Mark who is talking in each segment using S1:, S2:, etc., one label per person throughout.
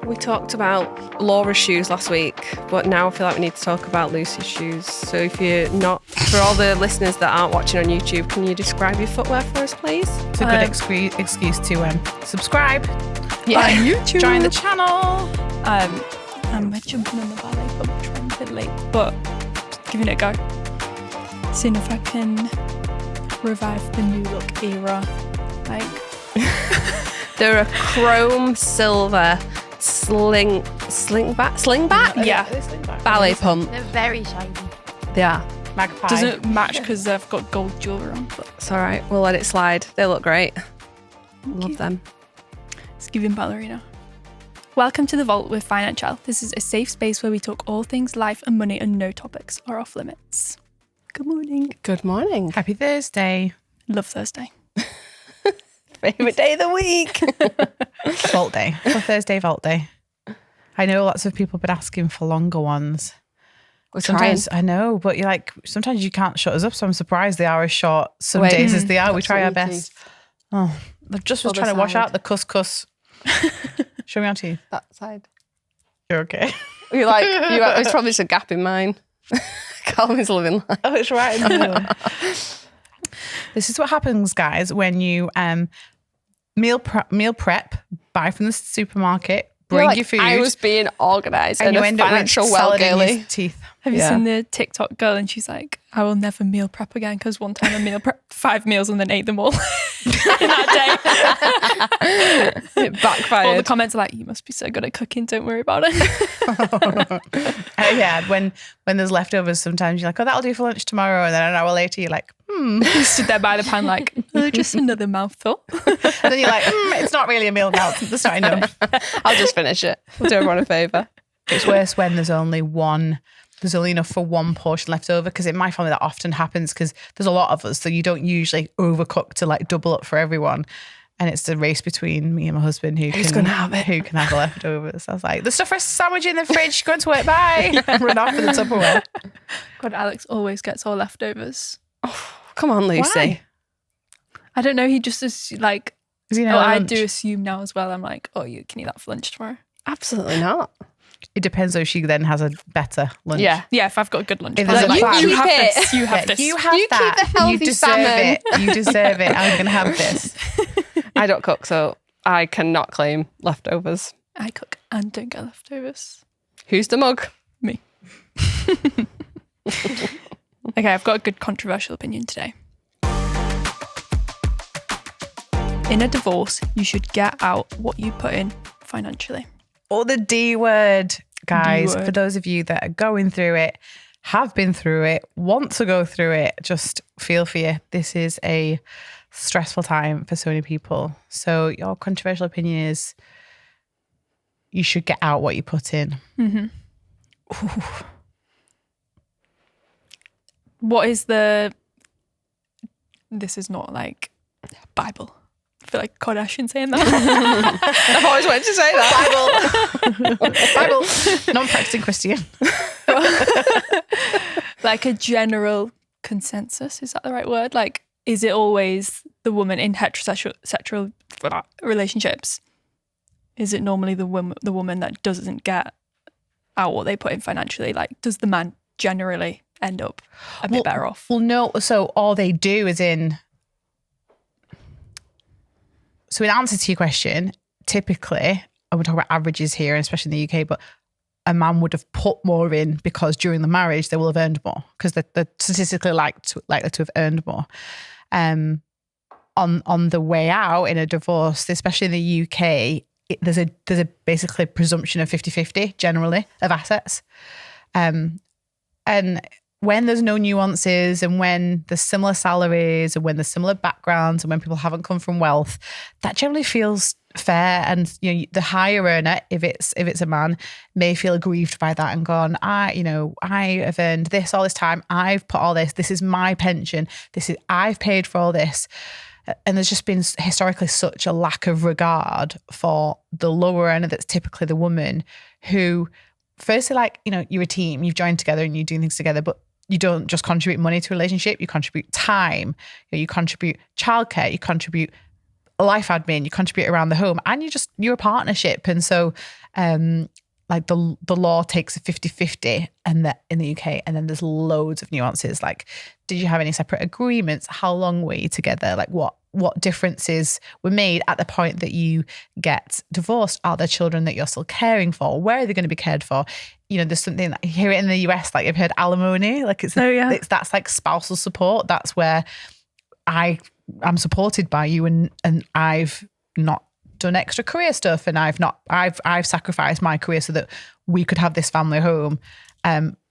S1: We talked about Laura's shoes last week, but now I feel like we need to talk about Lucy's shoes. So if you're not, for all the listeners that aren't watching on YouTube, can you describe your footwear for us, please?
S2: It's a good excuse to subscribe.
S1: Yeah, on YouTube.
S2: Join the channel.
S3: I'm jumping on the ballet pump trend a bit late, but giving it a go. Seeing if I can revive the new look era.
S1: They're a chrome silver slingback?
S3: Yeah.
S1: Ballet pump.
S4: They're very shiny.
S1: They are.
S2: Magpie.
S3: Doesn't match because they've got gold jewellery on, but
S1: It's all right. We'll let it slide. They look great. Love them.
S3: it's giving ballerina. Welcome to The Vault with Financielle. This is a safe space where we talk all things life and money and no topics are off limits. Good morning.
S1: Good morning.
S2: Happy Thursday.
S3: Love Thursday.
S1: Favourite day of the week.
S2: Vault day. For Thursday, Vault day. I know lots of people have been asking for longer ones. Sometimes I know, but you're like, sometimes you can't shut us up, so I'm surprised they are as short some days as they are. We try our best. Oh, I just was trying to wash out the couscous. Show me your teeth.
S1: That side.
S2: You're okay.
S1: You're like, there's probably just a gap in mine. Calvin's living life.
S2: Oh, it's right in the middle. This is what happens, guys, when you meal prep, buy from the supermarket, bring your food.
S1: I was being organised
S2: and
S1: and
S2: you
S1: a
S2: end up with
S1: financial
S2: salad in
S1: well-girly.
S2: your teeth.
S3: Have you
S1: Yeah.
S3: seen the TikTok girl? And she's like, I will never meal prep again because one time I meal prepped 5 meals and then ate them all in that day.
S1: It backfired.
S3: All the comments are like, you must be so good at cooking. Don't worry about it.
S2: Yeah, when there's leftovers, sometimes you're like, oh, that'll do for lunch tomorrow. And then an hour later, you're like,
S3: Stood there by the pan like, just another mouthful.
S2: and then you're like, it's not really a meal now. That's not enough.
S1: I'll just finish it. We'll do everyone a favour.
S2: It's worse when there's only enough for one portion left over, because in my family that often happens because there's a lot of us, so you don't usually overcook to like double up for everyone. And it's the race between me and my husband who can have the leftovers. I was like, there's stuff for a sandwich in the fridge, going to work, bye. Run off with the Tupperware.
S3: God, Alex always gets all leftovers.
S1: Come on, Lucy.
S2: Why?
S3: I don't know. He just is like,
S2: Because you know,
S3: I
S2: lunch.
S3: do assume now as well. I'm like, oh, you can eat that for lunch tomorrow.
S1: Absolutely not.
S2: It depends though. She then has a better lunch.
S1: Yeah.
S3: Yeah, if I've got a good lunch.
S2: If
S3: plan,
S2: there's
S3: I'm
S2: a
S3: like,
S2: plan.
S3: you have
S1: Keep it.
S3: this. You have
S2: Yeah,
S3: this.
S2: you have
S1: You keep
S2: that.
S1: the healthy
S2: you deserve
S1: salmon.
S2: it. You deserve it. I'm going to have this.
S1: I don't cook, so I cannot claim leftovers.
S3: I cook and don't get leftovers.
S1: Who's the mug?
S3: Me. Okay, I've got a good controversial opinion today. In a divorce, you should get out what you put in financially.
S2: Or the D word, guys.
S3: D-word.
S2: For those of you that are going through it, have been through it, want to go through it, just feel for you. This is a stressful time for so many people. So your controversial opinion is you should get out what you put in.
S3: Mm-hmm. What is the... This is not like Bible. I feel like Kardashian saying that.
S1: I've always wanted to say that.
S2: Bible. Non-practicing Christian.
S3: Like a general consensus, is that the right word? Like, is it always the woman in heterosexual relationships? Is it normally the woman that doesn't get out what they put in financially? Like, does the man generally end up a bit better off?
S2: Well, no. So all they do is in... So in answer to your question, typically, and we're talking about averages here, and especially in the UK, but a man would have put more in because during the marriage they will have earned more, because they're statistically likely to have earned more. On the way out in a divorce, especially in the UK, there's a basically presumption of 50-50 generally of assets. And when there's no nuances, and when there's similar salaries, and when there's similar backgrounds, and when people haven't come from wealth, that generally feels fair. And you know, the higher earner, if it's a man, may feel aggrieved by that and gone, I have earned this all this time. I've put all this. This is my pension. I've paid for all this. And there's just been historically such a lack of regard for the lower earner, that's typically the woman, who firstly, like, you know, you're a team, you've joined together and you're doing things together, but you don't just contribute money to a relationship, you contribute time, you contribute childcare, you contribute life admin, you contribute around the home, and you're a partnership. And so like the law takes a 50-50 in the UK, and then there's loads of nuances. Like, did you have any separate agreements? How long were you together? Like what differences were made at the point that you get divorced? Are there children that you're still caring for? Where are they going to be cared for? You know, there's something that here in the US, like I've heard alimony, like that's like spousal support. That's where I'm supported by you, and I've not done extra career stuff, and I've sacrificed my career so that we could have this family home.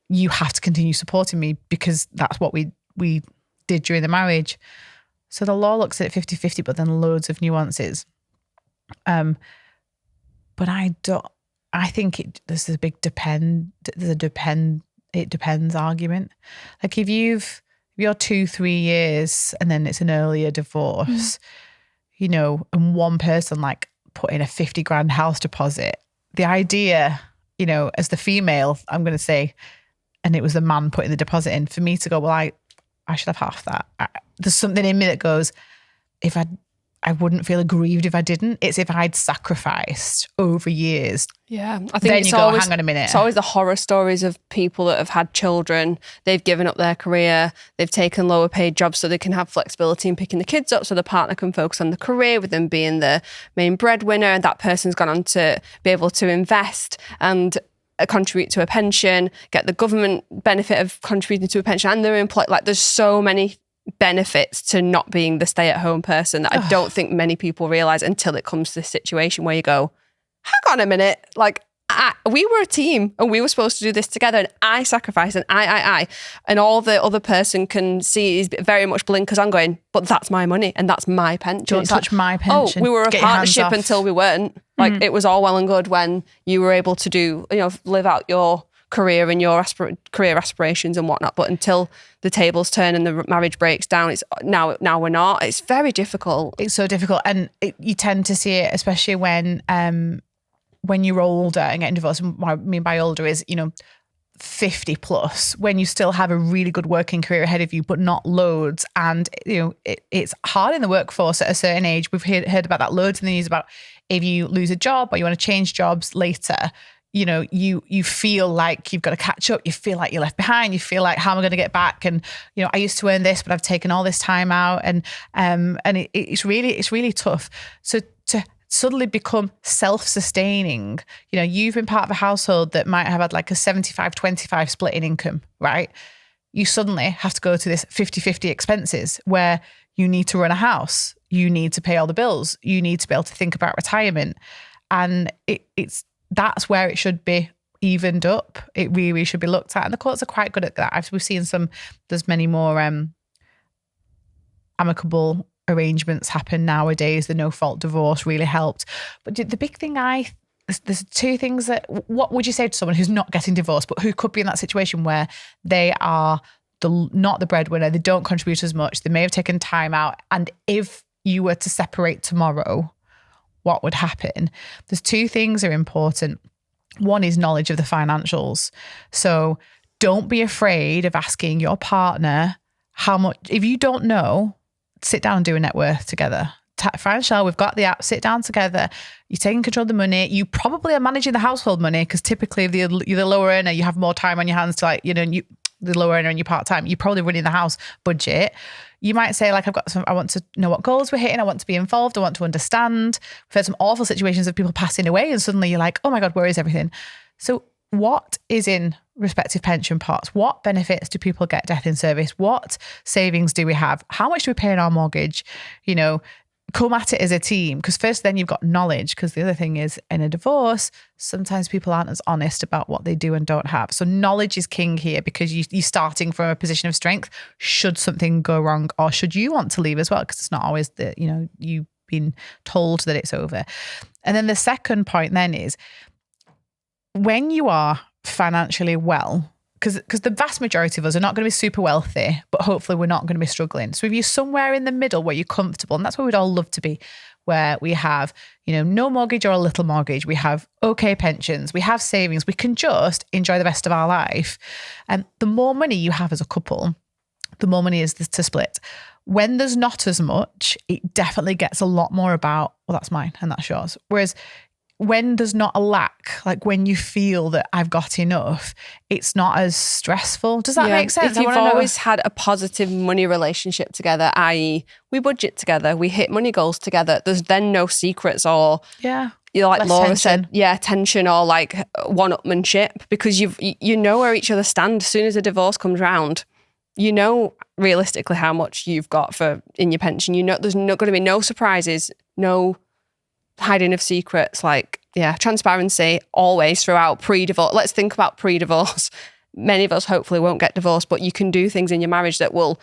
S2: You have to continue supporting me because that's what we did during the marriage. So the law looks at it 50-50, but then loads of nuances. But I think there's a big it depends argument. Like if you're 2-3 years and then it's an earlier divorce, you know, and one person like put in a 50 grand house deposit, the idea, you know, as the female, I'm going to say, and it was the man putting the deposit in, for me to go, well, I should have half that. There's something in me that goes, if I wouldn't feel aggrieved if I didn't. It's if I'd sacrificed over years.
S1: Yeah, I think
S2: then
S1: it's
S2: you go,
S1: always,
S2: hang on a minute.
S1: It's always the horror stories of people that have had children. They've given up their career. They've taken lower paid jobs so they can have flexibility in picking the kids up, so the partner can focus on the career with them being the main breadwinner, and that person's gone on to be able to invest and contribute to a pension, get the government benefit of contributing to a pension, and they're employed. Like, there's so many benefits to not being the stay-at-home person that I don't think many people realise until it comes to this situation where you go, hang on a minute, like we were a team and we were supposed to do this together, and I sacrificed, and I and all the other person can see is very much blinkers on going, but that's my money and that's my pension.
S2: Don't touch my pension.
S1: Oh, we were a partnership until we weren't. Like it was all well and good when you were able to do, you know, live out your career and your career aspirations and whatnot, but until the tables turn and the marriage breaks down, it's now we're not. It's very difficult.
S2: It's so difficult, and you tend to see it, especially when you're older and getting divorced. And what I mean by older is, you know, 50 plus, when you still have a really good working career ahead of you, but not loads. And, you know, it's hard in the workforce at a certain age. We've heard about that loads in the news about if you lose a job or you want to change jobs later, you know, you feel like you've got to catch up. You feel like you're left behind. You feel like, how am I going to get back? And, you know, I used to earn this, but I've taken all this time out. And it's really tough. So to suddenly become self-sustaining, you know, you've been part of a household that might have had like a 75-25 split in income, right? You suddenly have to go to this 50-50 expenses where you need to run a house. You need to pay all the bills. You need to be able to think about retirement. And that's where it should be evened up. It really should be looked at. And the courts are quite good at that. We've seen there's many more amicable arrangements happen nowadays. The no-fault divorce really helped. But the big thing there's two things that, what would you say to someone who's not getting divorced, but who could be in that situation where they are not the breadwinner, they don't contribute as much, they may have taken time out, and if you were to separate tomorrow, what would happen? There's two things that are important. One is knowledge of the financials. So don't be afraid of asking your partner how much. If you don't know, sit down and do a net worth together. Financielle, we've got the app, sit down together. You're taking control of the money. You probably are managing the household money, because typically if you're the lower earner, you have more time on your hands to, like, you know, the lower earner and you're part-time, you're probably running the house budget. You might say, like, I want to know what goals we're hitting. I want to be involved. I want to understand. We've had some awful situations of people passing away and suddenly you're like, oh my God, where is everything? So what is in respective pension pots? What benefits do people get death in service? What savings do we have? How much do we pay in our mortgage? You know, come at it as a team, because first then you've got knowledge, because the other thing is, in a divorce, sometimes people aren't as honest about what they do and don't have. So knowledge is king here, because you're starting from a position of strength should something go wrong, or should you want to leave as well, because it's not always that, you know, you've been told that it's over. And then the second point then is, when you are financially well, because the vast majority of us are not going to be super wealthy, but hopefully we're not going to be struggling. So if you're somewhere in the middle where you're comfortable, and that's where we'd all love to be, where we have, you know, no mortgage or a little mortgage, we have okay pensions, we have savings, we can just enjoy the rest of our life. And the more money you have as a couple, the more money is to split. When there's not as much, it definitely gets a lot more about, well, that's mine and that's yours. Whereas when there's not a lack, like when you feel that I've got enough, it's not as stressful. Does that make sense?
S1: If you've always had a positive money relationship together, i.e. we budget together, we hit money goals together, there's then no secrets or, like
S2: less
S1: Laura
S2: tension.
S1: said, tension or like one-upmanship, because you know where each other stand. As soon as a divorce comes round, you know realistically how much you've got in your pension. You know there's not going to be no surprises, no hiding of secrets, transparency always throughout pre-divorce. Let's think about pre-divorce. Many of us hopefully won't get divorced, but you can do things in your marriage that will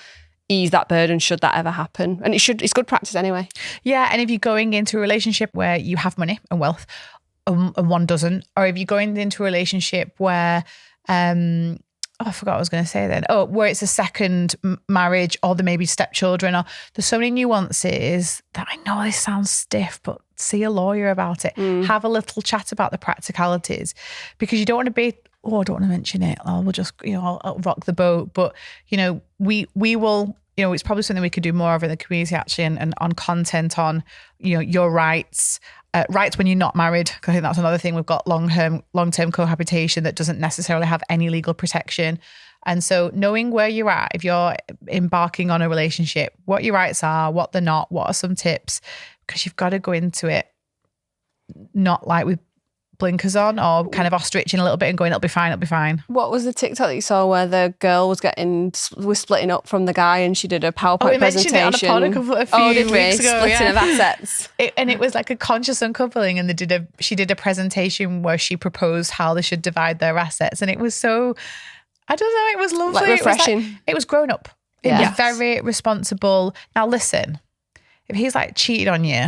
S1: ease that burden should that ever happen. And it's good practice anyway. Yeah.
S2: And if you're going into a relationship where you have money and wealth and one doesn't, or if you're going into a relationship where, I forgot what I was going to say then. Where it's a second marriage, or there may be stepchildren, or there's so many nuances that I know this sounds stiff, but see a lawyer about it. Have a little chat about the practicalities, because you don't want to be, I don't want to mention it. We'll just, I'll rock the boat. But, we will, it's probably something we could do more of in the community actually, and on content on, your rights. Rights when you're not married. I think that's another thing. We've got long-term cohabitation that doesn't necessarily have any legal protection. And so knowing where you're at, if you're embarking on a relationship, what your rights are, what they're not, what are some tips, because you've got to go into it not like with blinkers on or kind of ostriching a little bit and going, it'll be fine.
S1: What was the TikTok that you saw where the girl was splitting up from the guy and she did a PowerPoint presentation?
S2: We mentioned it on a pod a few weeks ago.
S1: Splitting of assets.
S2: And it was like a conscious uncoupling, and she did a presentation where she proposed how they should divide their assets. And it was so, I don't know, it was lovely.
S1: Like refreshing.
S2: It was grown up. It was very responsible. Now listen, if he's like cheated on you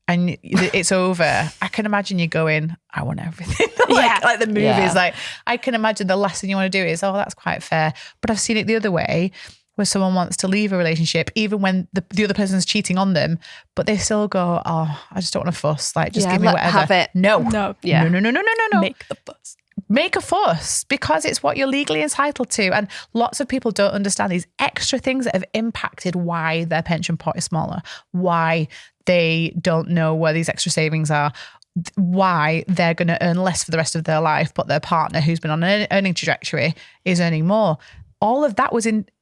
S2: and it's over, I can imagine you going, I want everything. like the movies.
S1: Yeah.
S2: Like I can imagine the last thing you want to do is, that's quite fair. But I've seen it the other way, where someone wants to leave a relationship, even when the other person's cheating on them, but they still go, I just don't want to fuss. Like, just give me whatever.
S1: Have it.
S2: No.
S1: Yeah.
S2: No.
S3: Make the fuss.
S2: Make a fuss, because it's what you're legally entitled to. And lots of people don't understand these extra things that have impacted why their pension pot is smaller, why they don't know where these extra savings are, why they're going to earn less for the rest of their life, but their partner who's been on an earning trajectory is earning more. All of that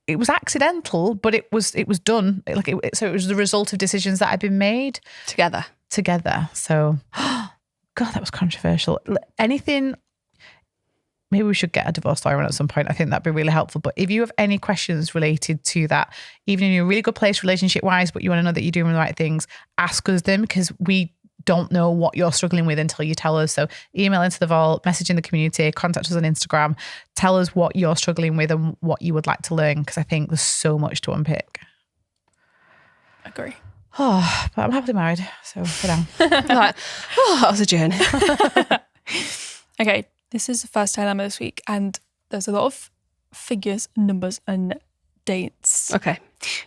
S2: it was accidental, but it was done. So it was the result of decisions that had been made
S1: Together.
S2: So, God, that was controversial. Anything... Maybe we should get a divorce lawyer on at some point. I think that'd be really helpful. But if you have any questions related to that, even in a really good place relationship-wise, but you want to know that you're doing the right things, ask us them, because we don't know what you're struggling with until you tell us. So email into the vault, message in the community, contact us on Instagram, tell us what you're struggling with and what you would like to learn, because I think there's so much to unpick.
S3: Agree.
S2: But I'm happily married, so for now.
S1: That was a journey.
S3: Okay. This is the first dilemma this week, and there's a lot of figures, numbers, and dates.
S1: Okay.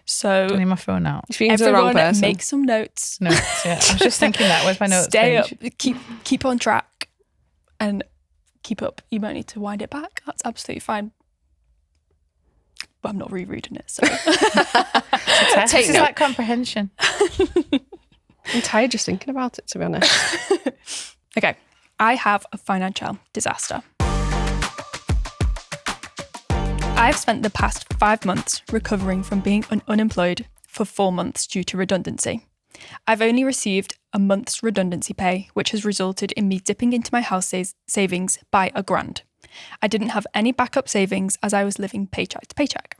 S3: So
S2: I need my phone out.
S1: You're speaking to the wrong
S3: everyone
S1: person.
S3: make some notes.
S2: Notes, yeah. I was just thinking that. Where's my notes
S3: Stay up.
S2: page?
S3: Keep on track, and keep up. You might need to wind it back. That's absolutely fine. But I'm not rereading it, so.
S2: This is like comprehension.
S1: I'm tired just thinking about it, to be honest.
S3: Okay. I have a financial disaster. I've spent the past 5 months recovering from being unemployed for 4 months due to redundancy. I've only received a month's redundancy pay, which has resulted in me dipping into my house savings by £1,000. I didn't have any backup savings as I was living paycheck to paycheck.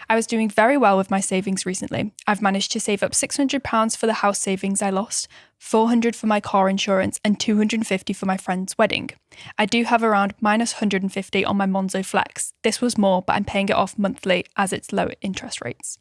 S3: I was doing very well with my savings recently. I've managed to save up £600 for the house savings I lost, £400 for my car insurance, and £250 for my friend's wedding. I do have around minus £150 on my Monzo Flex. This was more, but I'm paying it off monthly as it's low interest rates.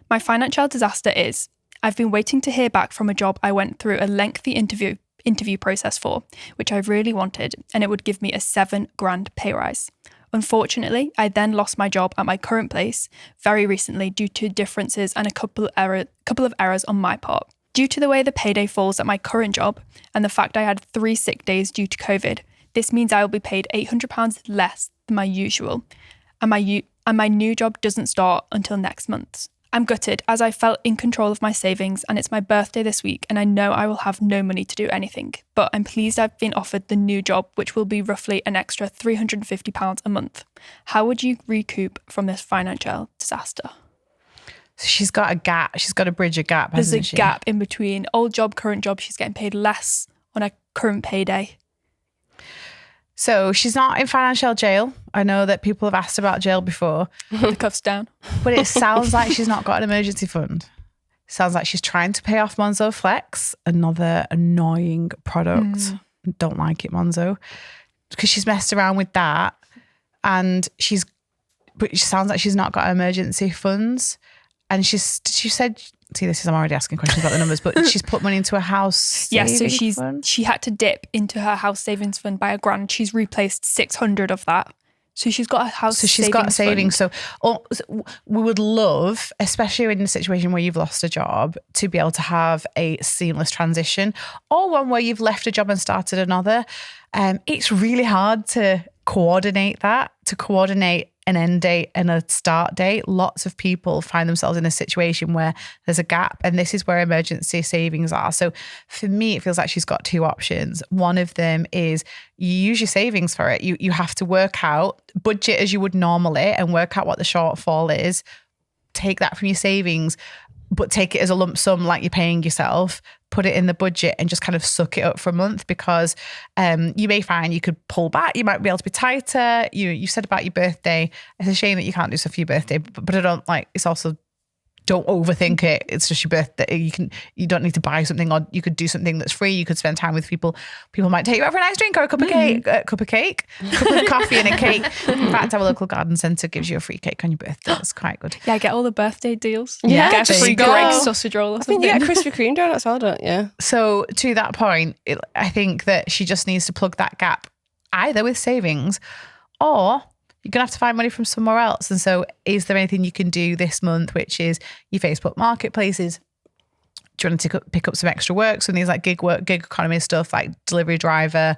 S3: My financial disaster is, I've been waiting to hear back from a job I went through a lengthy interview process for, which I really wanted, and it would give me a £7,000 pay rise. Unfortunately, I then lost my job at my current place very recently due to differences and a couple of errors on my part. Due to the way the payday falls at my current job and the fact I had 3 sick days due to COVID, this means I will be paid £800 less than my usual, and and my new job doesn't start until next month. I'm gutted as I felt in control of my savings and it's my birthday this week and I know I will have no money to do anything, but I'm pleased I've been offered the new job, which will be roughly an extra £350 a month. How would you recoup from this financial disaster?
S2: So she's got a gap. She's got to bridge a gap,
S3: There's
S2: hasn't she?
S3: a gap in between old job, current job. She's getting paid less on her current payday.
S2: So she's not in financial jail. I know that people have asked about jail before.
S3: Put the cuffs down.
S2: But it sounds like she's not got an emergency fund. Sounds like she's trying to pay off Monzo Flex, another annoying product. Don't like it, Monzo. Because she's messed around with that. And but it sounds like she's not got emergency funds. And she said, see, I'm already asking questions about the numbers, but she's put money into a house fund.
S3: She had to dip into her house savings fund by £1,000. She's replaced 600 of that. So she's got a house. So she's got savings.
S2: So we would love, especially in a situation where you've lost a job, to be able to have a seamless transition, or one where you've left a job and started another. It's really hard to coordinate an end date and a start date. Lots of people find themselves in a situation where there's a gap, and this is where emergency savings are. So for me, it feels like she's got two options. One of them is you use your savings for it. You have to work out, budget as you would normally and work out what the shortfall is. Take that from your savings, but take it as a lump sum like you're paying yourself. Put it in the budget and just kind of suck it up for a month, because you may find you could pull back. You might be able to be tighter. You said about your birthday. It's a shame that you can't do stuff for your birthday, but I don't like, it's also, don't overthink it. It's just your birthday. You don't need to buy something, or you could do something that's free. You could spend time with people. People might take you out for a nice drink or a cup of coffee and a cake. In fact, our local garden centre gives you a free cake on your birthday. That's quite good.
S3: Yeah, get all the birthday deals.
S1: Yeah,
S3: get a free Greg's sausage roll or something.
S1: I think you get Krispy Kreme donuts as well, don't you?
S2: So to that point, I think that she just needs to plug that gap either with savings, or you're going to have to find money from somewhere else. And so is there anything you can do this month, which is your Facebook marketplaces? Do you want to pick up some extra work? Some of these like gig economy stuff, like delivery driver,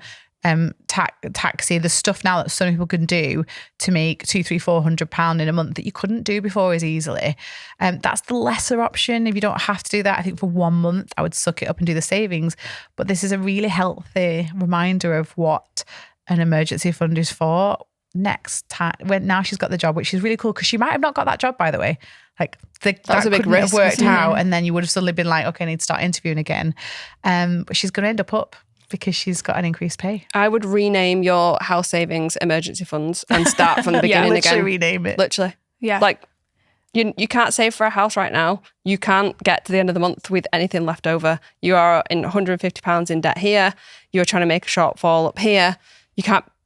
S2: taxi, the stuff now that some people can do to make £200-400 in a month that you couldn't do before as easily. That's the lesser option. If you don't have to do that, I think for 1 month, I would suck it up and do the savings. But this is a really healthy reminder of what an emergency fund is for. Next time, when now she's got the job, which is really cool, because she might have not got that job, by the way. Like that
S1: was a big risk,
S2: have worked out, and then you would have suddenly been like, okay, I need to start interviewing again. But she's going to end up because she's got an increased pay.
S1: I would rename your house savings emergency funds and start from the beginning
S2: literally
S1: again.
S2: Rename it.
S1: Literally.
S3: Yeah.
S1: Like you can't save for a house right now. You can't get to the end of the month with anything left over. You are in £150 in debt here. You're trying to make a shortfall up here.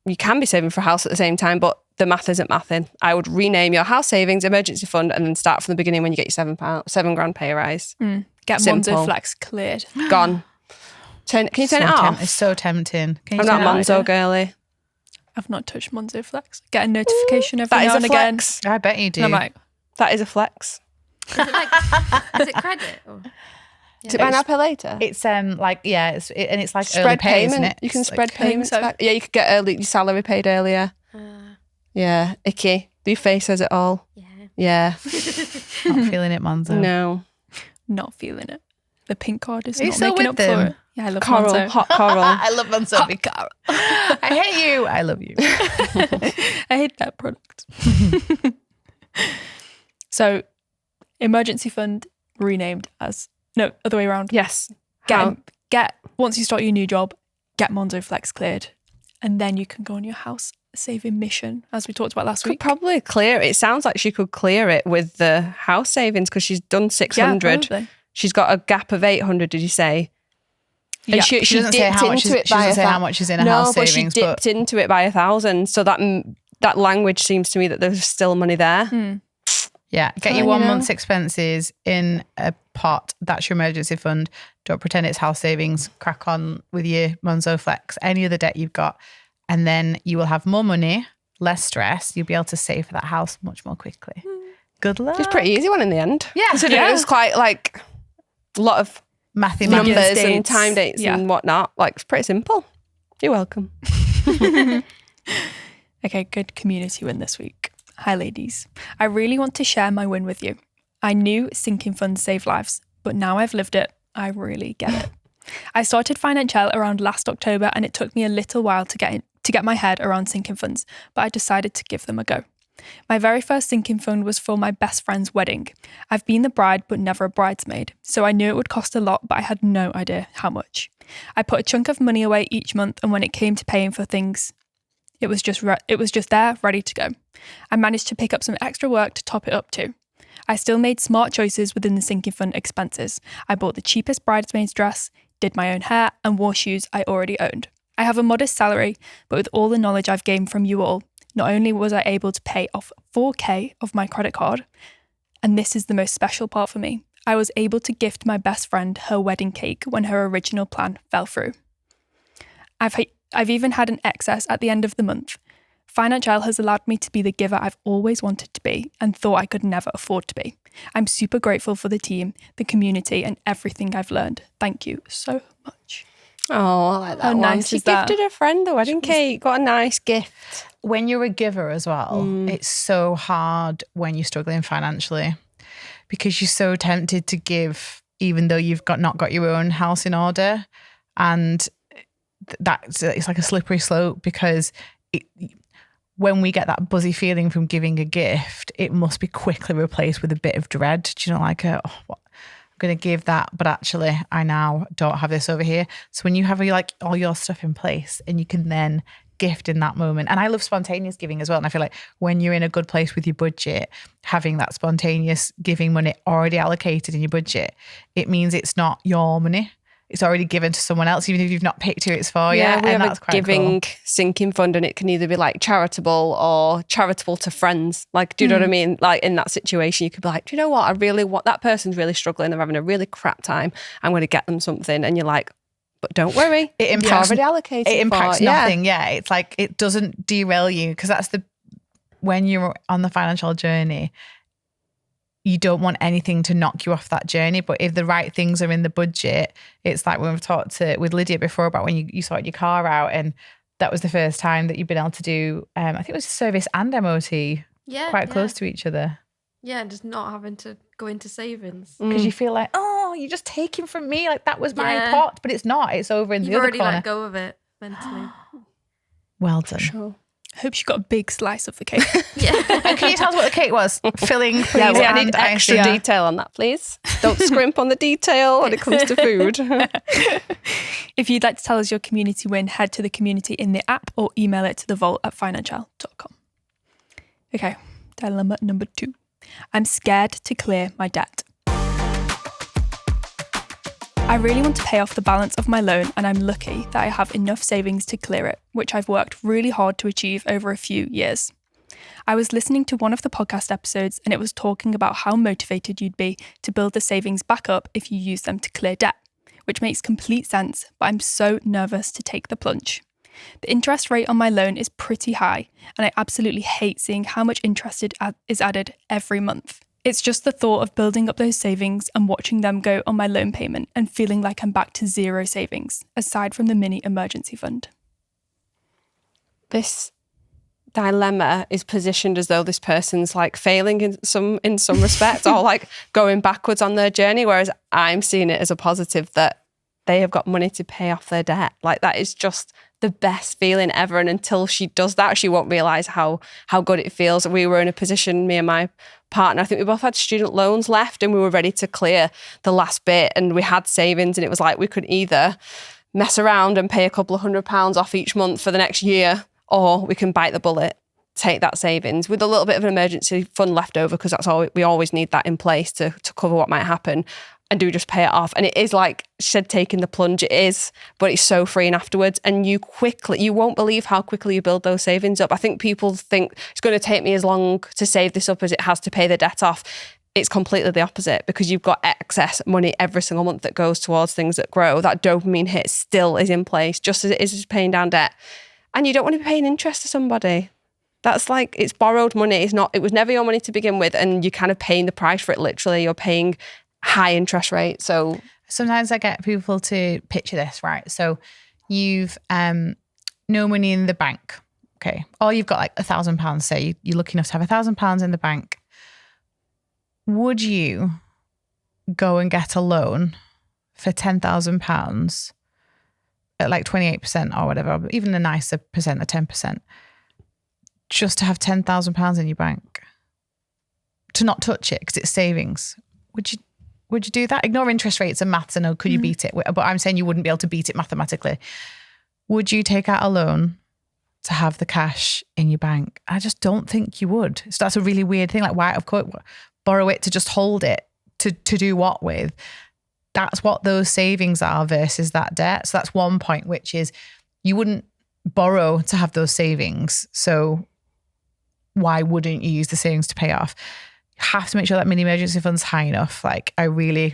S1: You can be saving for a house at the same time, but the math isn't mathing. I would rename your house savings emergency fund and then start from the beginning when you get your £7,000 pay rise.
S3: Get
S1: Simple.
S3: Monzo Flex cleared.
S1: Gone. Can you turn it off?
S2: It's so tempting.
S1: I'm not Monzo girly.
S3: I've not touched Monzo Flex. Get a notification every
S1: That
S3: now
S1: is
S3: and
S1: a
S3: again.
S1: flex.
S2: I bet you do.
S3: And I'm like,
S1: That is a flex.
S4: Is it credit? Or?
S1: Is it buy now, pay later?
S2: It's and it's like
S1: Spread
S2: early pay,
S1: payment.
S2: isn't it?
S1: You can
S2: It's
S1: spread
S2: like,
S1: payments
S3: so.
S1: back. Yeah, you could get your salary paid earlier. Yeah, icky. Your face says it all. Yeah.
S2: not feeling it, Monzo.
S1: No.
S3: not feeling it. The pink card is
S2: Are you
S3: not
S2: still
S3: making
S2: with
S3: up
S2: them?
S3: for it. Yeah, I love
S1: Coral,
S3: Monzo.
S1: hot coral.
S2: I love Monzo.
S3: Hot Coral.
S2: I hate you. I love you.
S3: I hate that product. So, emergency fund renamed as other way around.
S1: Yes.
S3: Get once you start your new job, get Monzo Flex cleared, and then you can go on your house saving mission, as we talked about last
S1: Could
S3: week.
S1: probably clear it. It sounds like she could clear it with the house savings because she's done 600.
S3: probably.
S1: She's got a gap of 800, did you say? And
S3: Yeah.
S1: she
S2: doesn't say how much
S1: into
S2: is-
S1: it
S2: she
S1: by
S2: doesn't
S1: a
S2: say how much is in a
S1: no,
S2: house
S1: but
S2: savings,
S1: she dipped into it by 1,000. So that language seems to me that there's still money there.
S2: Yeah, get your 1 month's expenses in a pot. That's your emergency fund. Don't pretend it's house savings. Crack on with your Monzo Flex, any other debt you've got. And then you will have more money, less stress. You'll be able to save for that house much more quickly. Good luck.
S1: It's a pretty easy one in the end.
S2: Yeah.
S1: Considering it was quite like a lot of
S2: Mathematics.
S1: numbers
S3: dates.
S1: and time dates and whatnot. Like, it's pretty simple. You're welcome.
S3: Okay, good community win this week. Hi, ladies. I really want to share my win with you. I knew sinking funds save lives, but now I've lived it, I really get it. I started Financielle around last October, and it took me a little while to get my head around sinking funds, but I decided to give them a go. My very first sinking fund was for my best friend's wedding. I've been the bride, but never a bridesmaid, so I knew it would cost a lot, but I had no idea how much. I put a chunk of money away each month, and when it came to paying for things, it was just there, ready to go. I managed to pick up some extra work to top it up too. I still made smart choices within the sinking fund expenses. I bought the cheapest bridesmaid's dress, did my own hair, and wore shoes I already owned. I have a modest salary, but with all the knowledge I've gained from you all, not only was I able to pay off $4,000 of my credit card, and this is the most special part for me, I was able to gift my best friend her wedding cake when her original plan fell through. I've even had an excess at the end of the month. Financielle has allowed me to be the giver I've always wanted to be and thought I could never afford to be. I'm super grateful for the team, the community, and everything I've learned. Thank you so much.
S1: Oh, I like that
S3: How
S1: one.
S3: nice
S1: She
S3: is that?
S1: gifted her friend the wedding cake. Got a nice gift.
S2: When you're a giver as well, it's so hard when you're struggling financially because you're so tempted to give even though you've not got your own house in order. And it's like a slippery slope because when we get that buzzy feeling from giving a gift, it must be quickly replaced with a bit of dread. Do you know, like, I'm going to give that, but actually I now don't have this over here. So when you have all your stuff in place and you can then gift in that moment. And I love spontaneous giving as well. And I feel like when you're in a good place with your budget, having that spontaneous giving money already allocated in your budget, it means it's not your money. It's already given to someone else, even if you've not picked who it's for yet.
S1: We
S2: And
S1: have
S2: that's
S1: a
S2: quite
S1: giving
S2: cool.
S1: sinking fund, and it can either be like charitable or charitable to friends. Like, do you know what I mean? Like in that situation, you could be like, do you know what? I really want, that person's really struggling. They're having a really crap time. I'm going to get them something. And you're like, but don't worry.
S2: It
S1: It's
S2: impacts,
S1: already allocated.
S2: it impacts
S1: for.
S2: nothing. Yeah. It's like, it doesn't derail you because when you're on the financial journey, you don't want anything to knock you off that journey. But if the right things are in the budget, it's like when we've talked with Lydia before about when you sorted your car out and that was the first time that you've been able to do, I think it was service and MOT quite close to each other.
S4: Yeah, just not having to go into savings.
S2: Because you feel like, oh, you're just taking from me. Like that was my pot, but it's not. It's over in
S4: You've
S2: the other
S4: already
S2: corner.
S4: let go of it mentally.
S2: Well done.
S1: Sure.
S3: I hope she got a big slice of the cake.
S4: Yeah.
S2: And can you tell us what the cake was? Filling, please.
S1: I need
S2: and
S1: extra
S2: icing.
S1: detail on that, please. Don't scrimp on the detail when it comes to food.
S3: If you'd like to tell us your community win, head to the community in the app or email it to thevault@financielle.com. Okay, dilemma number 2. I'm scared to clear my debt. I really want to pay off the balance of my loan, and I'm lucky that I have enough savings to clear it, which I've worked really hard to achieve over a few years. I was listening to one of the podcast episodes and it was talking about how motivated you'd be to build the savings back up if you use them to clear debt, which makes complete sense, but I'm so nervous to take the plunge. The interest rate on my loan is pretty high, and I absolutely hate seeing how much interest is added every month. It's just the thought of building up those savings and watching them go on my loan payment and feeling like I'm back to zero savings, aside from the mini emergency fund.
S1: This dilemma is positioned as though this person's like failing in some respect or like going backwards on their journey, whereas I'm seeing it as a positive that they have got money to pay off their debt. Like that is just the best feeling ever. And until she does that, she won't realise how good it feels. We were in a position, me and my partner, I think we both had student loans left and we were ready to clear the last bit and we had savings, and it was like we could either mess around and pay a couple of £100 off each month for the next year, or we can bite the bullet, take that savings with a little bit of an emergency fund left over, because that's all we always need that in place to cover what might happen, and do just pay it off. And it is like she said, taking the plunge, it is, but it's so freeing afterwards. And you won't believe how quickly you build those savings up. I think people think it's going to take me as long to save this up as it has to pay the debt off. It's completely the opposite, because you've got excess money every single month that goes towards things that grow. That dopamine hit still is in place, just as it is paying down debt. And you don't want to be paying interest to somebody. That's like, it's borrowed money. It was never your money to begin with. And you're kind of paying the price for it. Literally, you're paying high interest rate. So
S2: sometimes I get people to picture this, right? So you've no money in the bank Okay. Or you've got like £1,000, say you're lucky enough to have £1,000 in the bank. Would you go and get a loan for £10,000 at like 28% or whatever, even a nicer percent, a 10%, just to have £10,000 in your bank? To not touch it because it's savings. Would you do that? Ignore interest rates and maths and could you beat it? But I'm saying you wouldn't be able to beat it mathematically. Would you take out a loan to have the cash in your bank? I just don't think you would. So that's a really weird thing. Like, why, of course, borrow it to just hold it to do what with? That's what those savings are versus that debt. So that's one point, which is you wouldn't borrow to have those savings. So why wouldn't you use the savings to pay off? Have to make sure that mini emergency fund's high enough. Like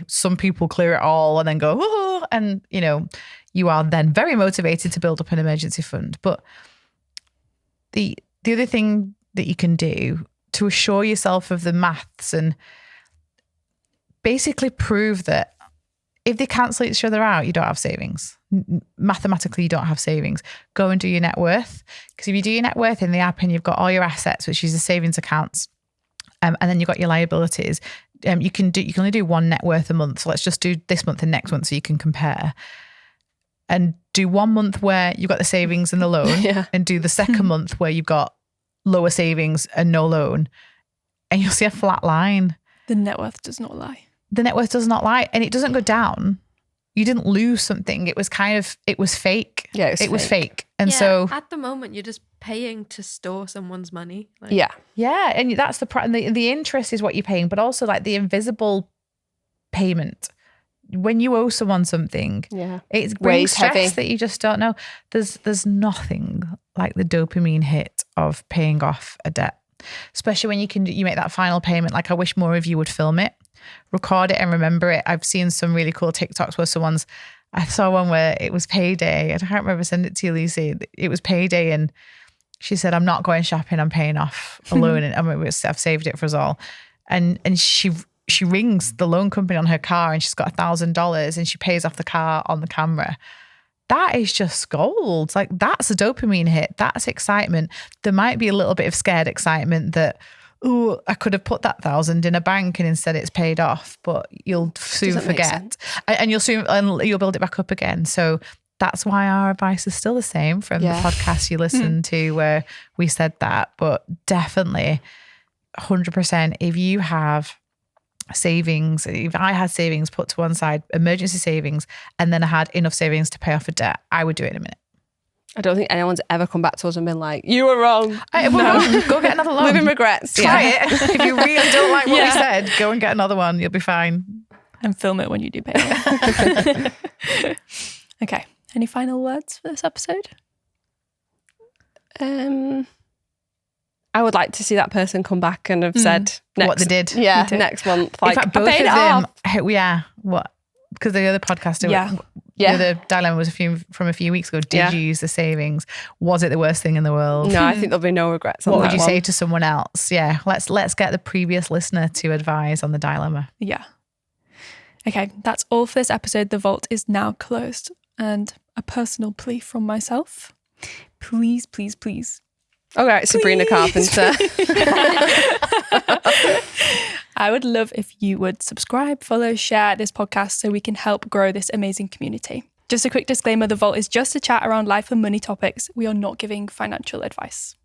S2: some people clear it all and then go, oh, and you are then very motivated to build up an emergency fund. But the other thing that you can do to assure yourself of the maths and basically prove that if they cancel each other out, you don't have savings. Mathematically, you don't have savings. Go and do your net worth. Because if you do your net worth in the app and you've got all your assets, which is the savings accounts, and then you've got your liabilities, you can only do one net worth a month. So let's just do this month and next month so you can compare. And do 1 month where you've got the savings and the loan, and do the second month where you've got lower savings and no loan. And you'll see a flat line.
S3: The net worth does not lie.
S2: The net worth does not lie, and it doesn't go down. You didn't lose something. It was fake.
S1: Yeah,
S2: it was fake. And so
S4: at the moment, you're just paying to store someone's money. Like,
S2: yeah. And that's the interest is what you're paying, but also like the invisible payment. When you owe someone something, it brings stress heavy that you just don't know. There's nothing like the dopamine hit of paying off a debt, especially when you make that final payment. Like, I wish more of you would film it, record it and remember it. I've seen some really cool TikToks where I saw one where it was payday. I can't remember, send it to you, Lucy. It was payday and she said, I'm not going shopping, I'm paying off a loan and I've saved it for us all. And she rings the loan company on her car and she's got $1,000 and she pays off the car on the camera. That is just gold. Like, that's a dopamine hit. That's excitement. There might be a little bit of scared excitement that, oh, I could have put that $1,000 in a bank and instead it's paid off, but you'll soon forget. And you'll build it back up again. So that's why our advice is still the same from the podcast you listened to where we said that. But definitely 100%, if you have savings, if I had savings put to one side, emergency savings, and then I had enough savings to pay off a debt, I would do it in a minute.
S1: I don't think anyone's ever come back to us and been like, you were wrong.
S2: Go get another loan.
S1: Living regrets.
S2: Try it. If you really don't like what we said, go and get another one. You'll be fine.
S3: And film it when you do pay it. Okay. Any final words for this episode?
S1: I would like to see that person come back and have said
S2: what they did.
S1: Yeah, next month. Like,
S2: in fact, both of them. What? Because the other podcaster. The other dilemma was from a few weeks ago. Did you use the savings? Was it the worst thing in the world?
S1: No, I think there'll be no regrets on that.
S2: What would you say to someone else? Yeah, let's get the previous listener to advise on the dilemma.
S3: Yeah. Okay, that's all for this episode. The vault is now closed. And a personal plea from myself. Please, please, please.
S1: All right, Sabrina Carpenter.
S3: I would love if you would subscribe, follow, share this podcast so we can help grow this amazing community. Just a quick disclaimer, The Vault is just a chat around life and money topics. We are not giving financial advice.